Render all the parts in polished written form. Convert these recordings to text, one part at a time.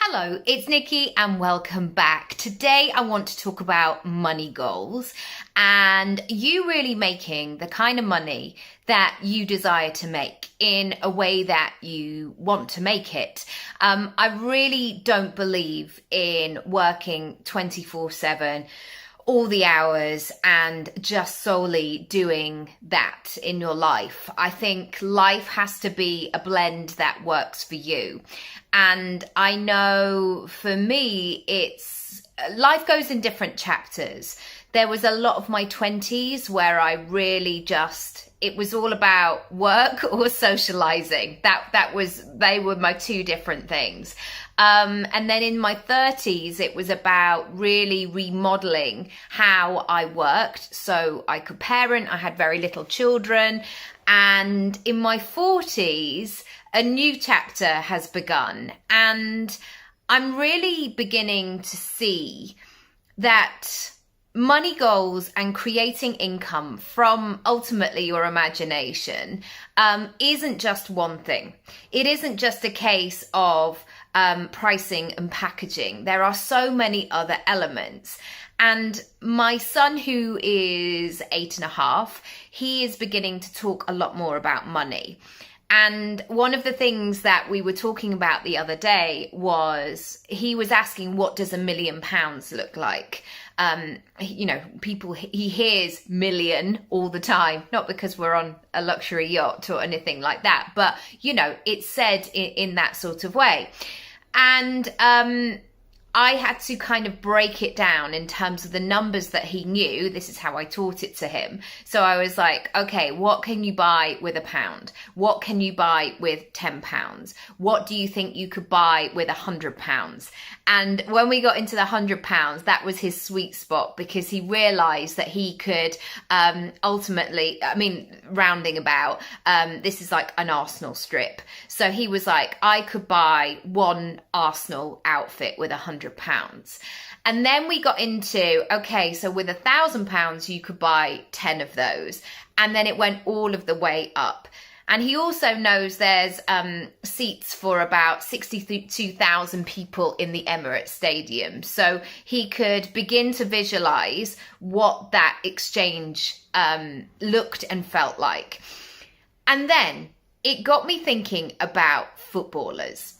Hello, it's Nikki and welcome back. Today I want to talk about money goals and you really making the kind of money that you desire to make in a way that you want to make it. I really don't believe in working 24/7 all the hours and just solely doing that in your life. I think life has to be a blend that works for you. And I know for me, life goes in different chapters. There was a lot of my 20s where I really it was all about work or socializing. They were my two different things. And then in my 30s, it was about really remodeling how I worked so I could parent. I had very little children. And in my 40s, a new chapter has begun. And I'm really beginning to see that money goals and creating income from ultimately your imagination isn't just one thing. It isn't just a case of pricing and packaging. There are so many other elements. And my son, who is 8.5, he is beginning to talk a lot more about money. And one of the things that we were talking about the other day was he was asking, what does £1 million look like? He hears million all the time, not because we're on a luxury yacht or anything like that, but, it's said in that sort of way. And I had to kind of break it down in terms of the numbers that he knew. This is how I taught it to him. So I was like, okay, what can you buy with £1? What can you buy with £10? What do you think you could buy with £100? And when we got into the £100, that was his sweet spot because he realized that he could ultimately, rounding about, this is like an Arsenal strip. So he was like, I could buy one Arsenal outfit with £100. And then we got into, okay, so with £1,000, you could buy 10 of those. And then it went all of the way up. And he also knows there's seats for about 62,000 people in the Emirates Stadium. So he could begin to visualize what that exchange looked and felt like. And then it got me thinking about footballers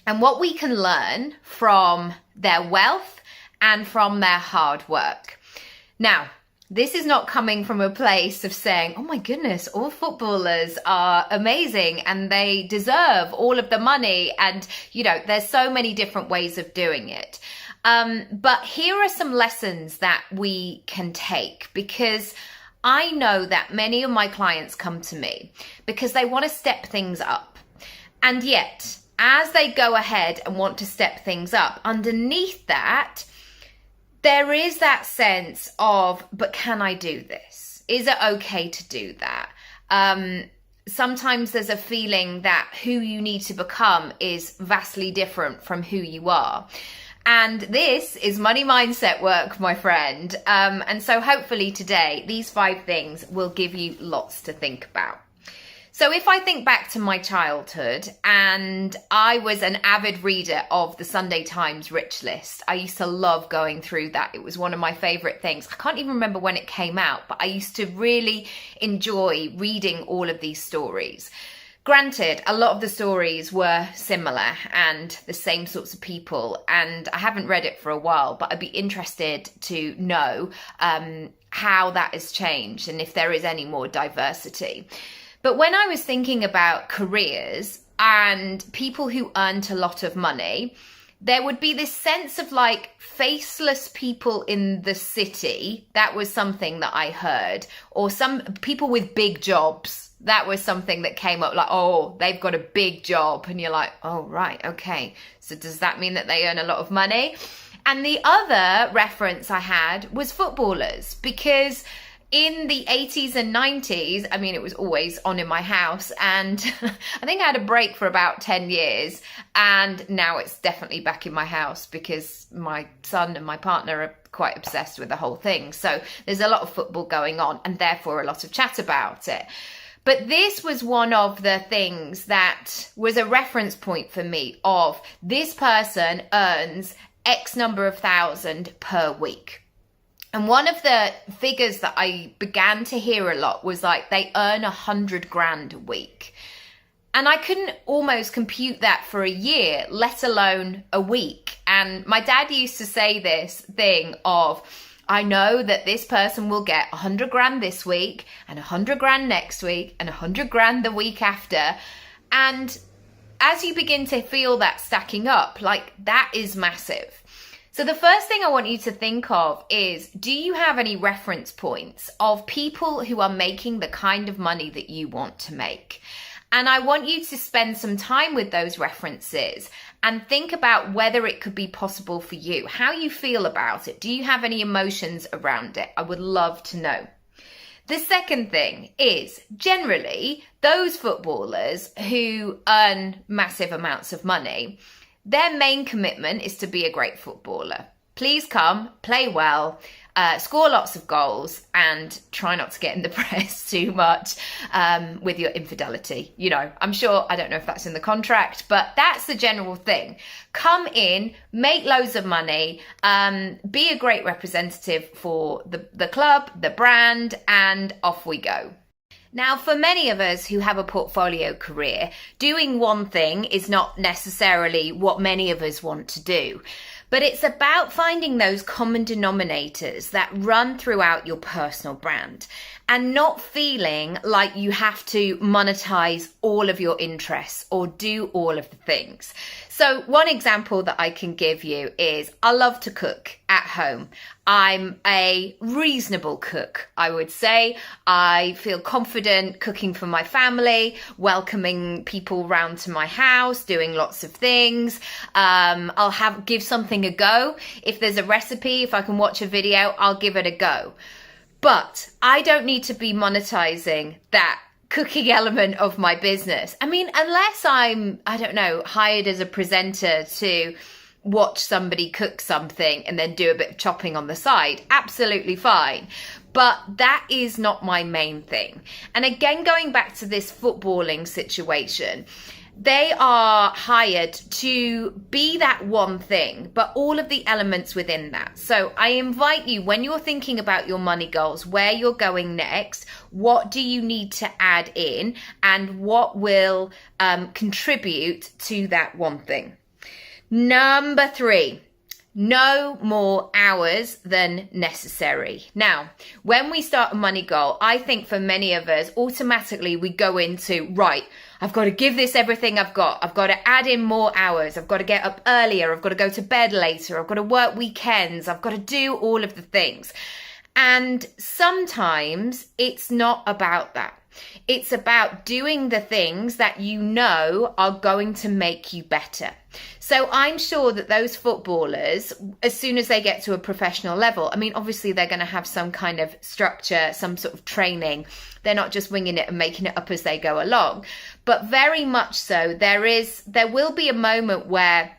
and what we can learn from their wealth and from their hard work. Now, this is not coming from a place of saying, oh my goodness, all footballers are amazing and they deserve all of the money. And, there's so many different ways of doing it. But here are some lessons that we can take, because I know that many of my clients come to me because they want to step things up. And yet, as they go ahead and want to step things up, underneath that, there is that sense of, but can I do this? Is it okay to do that? Sometimes there's a feeling that who you need to become is vastly different from who you are. And this is money mindset work, my friend. And so hopefully today, these 5 things will give you lots to think about. So if I think back to my childhood, and I was an avid reader of the Sunday Times Rich List. I used to love going through that. It was one of my favorite things. I can't even remember when it came out, but I used to really enjoy reading all of these stories. Granted, a lot of the stories were similar and the same sorts of people, and I haven't read it for a while, but I'd be interested to know how that has changed and if there is any more diversity. But when I was thinking about careers and people who earned a lot of money, there would be this sense of like faceless people in the city. That was something that I heard. Or some people with big jobs. That was something that came up, like, oh, they've got a big job. And you're like, oh, right, okay. So does that mean that they earn a lot of money? And the other reference I had was footballers, because in the 80s and 90s, it was always on in my house, and I think I had a break for about 10 years, and now it's definitely back in my house because my son and my partner are quite obsessed with the whole thing. So there's a lot of football going on and therefore a lot of chat about it. But this was one of the things that was a reference point for me of this person earns X number of thousand per week. And one of the figures that I began to hear a lot was like they earn 100 grand a week. And I couldn't almost compute that for a year, let alone a week. And my dad used to say this thing of, I know that this person will get 100 grand this week and 100 grand next week and 100 grand the week after. And as you begin to feel that stacking up, like that is massive. So the first thing I want you to think of is, do you have any reference points of people who are making the kind of money that you want to make? And I want you to spend some time with those references and think about whether it could be possible for you, how you feel about it. Do you have any emotions around it? I would love to know. The second thing is, generally, those footballers who earn massive amounts of money, their main commitment is to be a great footballer. Please come, play well, score lots of goals, and try not to get in the press too much with your infidelity. You know, I'm sure, I don't know if that's in the contract, but that's the general thing. Come in, make loads of money, be a great representative for the club, the brand, and off we go. Now, for many of us who have a portfolio career, doing one thing is not necessarily what many of us want to do. But it's about finding those common denominators that run throughout your personal brand and not feeling like you have to monetize all of your interests or do all of the things. So one example that I can give you is I love to cook at home. I'm a reasonable cook, I would say. I feel confident cooking for my family, welcoming people round to my house, doing lots of things. I'll give something a go. If there's a recipe, if I can watch a video, I'll give it a go. But I don't need to be monetizing that cooking element of my business. I mean, unless I'm, I don't know, hired as a presenter to watch somebody cook something and then do a bit of chopping on the side, absolutely fine. But that is not my main thing. And again, going back to this footballing situation, they are hired to be that one thing, but all of the elements within that. So I invite you, when you're thinking about your money goals, where you're going next, what do you need to add in, and what will contribute to that one thing. Number 3. No more hours than necessary. Now, when we start a money goal, I think for many of us, automatically we go into, right, I've got to give this everything I've got. I've got to add in more hours. I've got to get up earlier. I've got to go to bed later. I've got to work weekends. I've got to do all of the things. And sometimes it's not about that. It's about doing the things that you know are going to make you better. So I'm sure that those footballers, as soon as they get to a professional level, I mean, obviously they're going to have some kind of structure, some sort of training. They're not just winging it and making it up as they go along. But very much so, there will be a moment where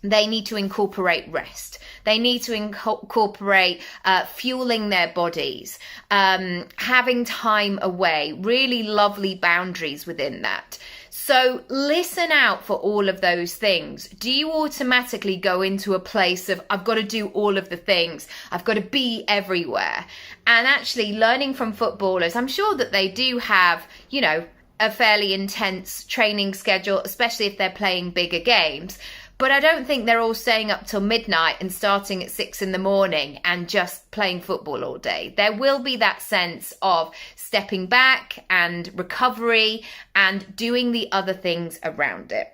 they need to incorporate rest. They need to incorporate fueling their bodies, having time away, really lovely boundaries within that. So listen out for all of those things. Do you automatically go into a place of, I've got to do all of the things, I've got to be everywhere? And actually learning from footballers, I'm sure that they do have, you know, a fairly intense training schedule, especially if they're playing bigger games. But I don't think they're all staying up till midnight and starting at 6 a.m. and just playing football all day. There will be that sense of stepping back and recovery and doing the other things around it.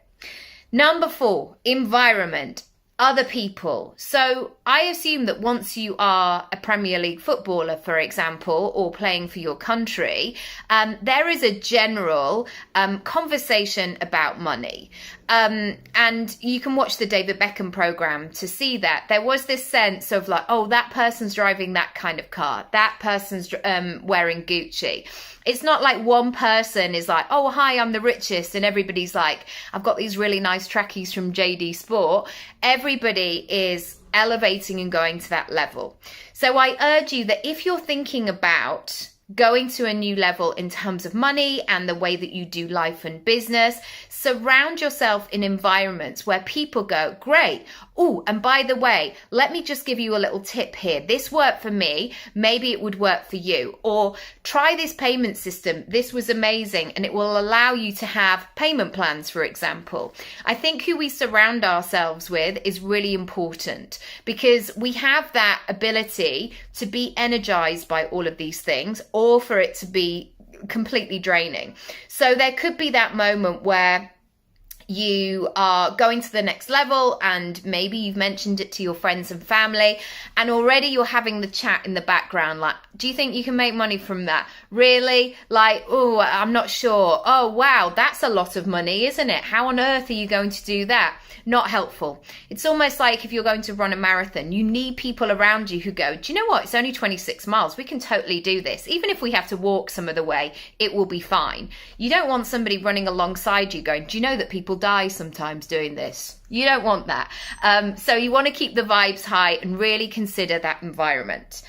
Number 4, environment. Other people. So I assume that once you are a Premier League footballer, for example, or playing for your country, there is a general conversation about money. And you can watch the David Beckham program to see that. There was this sense of like, oh, that person's driving that kind of car. That person's wearing Gucci. It's not like one person is like, oh, hi, I'm the richest. And everybody's like, I've got these really nice trackies from JD Sport. Everybody is elevating and going to that level. So I urge you that if you're thinking about going to a new level in terms of money and the way that you do life and business. Surround yourself in environments where people go, great. Oh, and by the way, let me just give you a little tip here. This worked for me. Maybe it would work for you. Or try this payment system. This was amazing. And it will allow you to have payment plans, for example. I think who we surround ourselves with is really important, because we have that ability to be energized by all of these things, or for it to be completely draining. So there could be that moment where you are going to the next level, and maybe you've mentioned it to your friends and family, and already you're having the chat in the background like, do you think you can make money from that? Really? Like, oh, I'm not sure. Oh, wow, that's a lot of money, isn't it? How on earth are you going to do that? Not helpful. It's almost like if you're going to run a marathon, you need people around you who go, do you know what? It's only 26 miles. We can totally do this. Even if we have to walk some of the way, it will be fine. You don't want somebody running alongside you going, do you know that people die sometimes doing this? You don't want that. So you want to keep the vibes high and really consider that environment.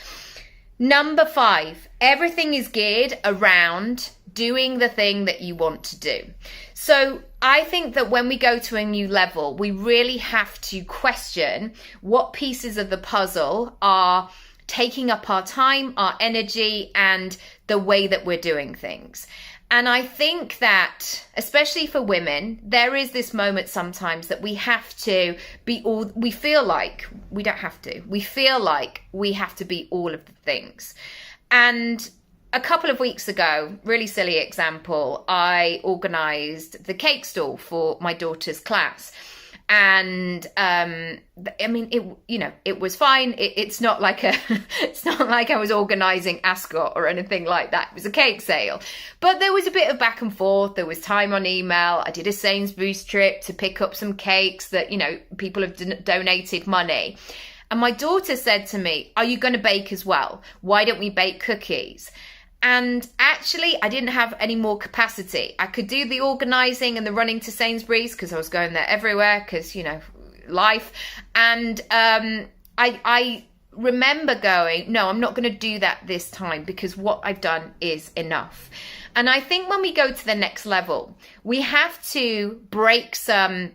Number 5, everything is geared around doing the thing that you want to do. So I think that when we go to a new level, we really have to question what pieces of the puzzle are taking up our time, our energy, and the way that we're doing things. And I think that, especially for women, there is this moment sometimes that we have to be all, we feel like, we don't have to, we feel like we have to be all of the things. And a couple of weeks ago, really silly example, I organised the cake stall for my daughter's class. And I mean, it was fine. It's not like it's not like I was organising Ascot or anything like that. It was a cake sale, but there was a bit of back and forth. There was time on email. I did a Sainsbury's trip to pick up some cakes that, people have donated money. And my daughter said to me, "Are you going to bake as well? Why don't we bake cookies?" And actually, I didn't have any more capacity. I could do the organising and the running to Sainsbury's because I was going there everywhere because, life. And I remember going, no, I'm not going to do that this time because what I've done is enough. And I think when we go to the next level, we have to break some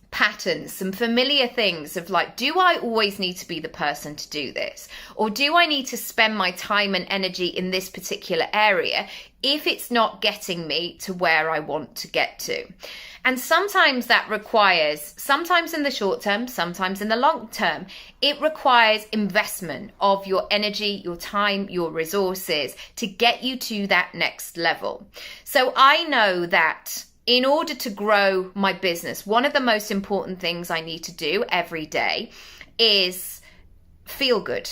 patterns, some familiar things of like, do I always need to be the person to do this? Or do I need to spend my time and energy in this particular area if it's not getting me to where I want to get to? And sometimes that requires, sometimes in the short term, sometimes in the long term, it requires investment of your energy, your time, your resources to get you to that next level. So I know that in order to grow my business, one of the most important things I need to do every day is feel good.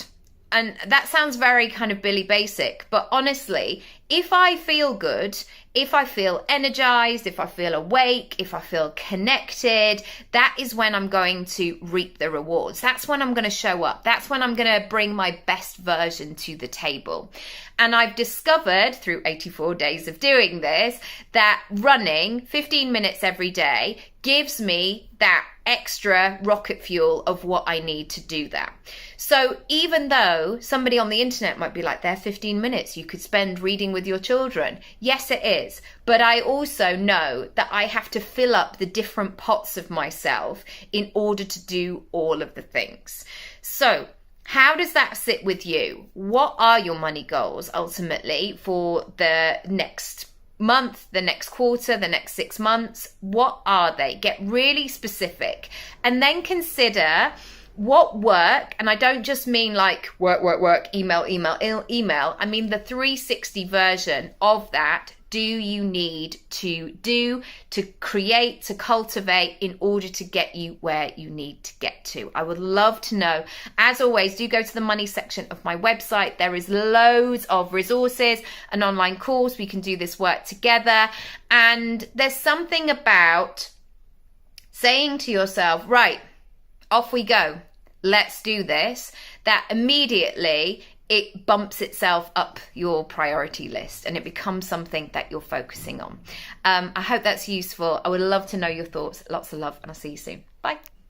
And that sounds very kind of Billy Basic, but honestly, if I feel good, if I feel energized, if I feel awake, if I feel connected, that is when I'm going to reap the rewards. That's when I'm going to show up. That's when I'm going to bring my best version to the table. And I've discovered through 84 days of doing this that running 15 minutes every day gives me that extra rocket fuel of what I need to do that. So even though somebody on the internet might be like, they're 15 minutes you could spend reading with your children. Yes, it is. But I also know that I have to fill up the different pots of myself in order to do all of the things. So how does that sit with you? What are your money goals ultimately for the next month, the next quarter, the next 6 months? What are they? Get really specific and then consider what work, and I don't just mean like work, email. I mean the 360 version of that. Do you need to do, to create, to cultivate in order to get you where you need to get to? I would love to know. As always, do go to the money section of my website. There is loads of resources, an online course. We can do this work together. And there's something about saying to yourself, right, off we go. Let's do this. That immediately it bumps itself up your priority list and it becomes something that you're focusing on. I hope that's useful. I would love to know your thoughts. Lots of love, and I'll see you soon. Bye.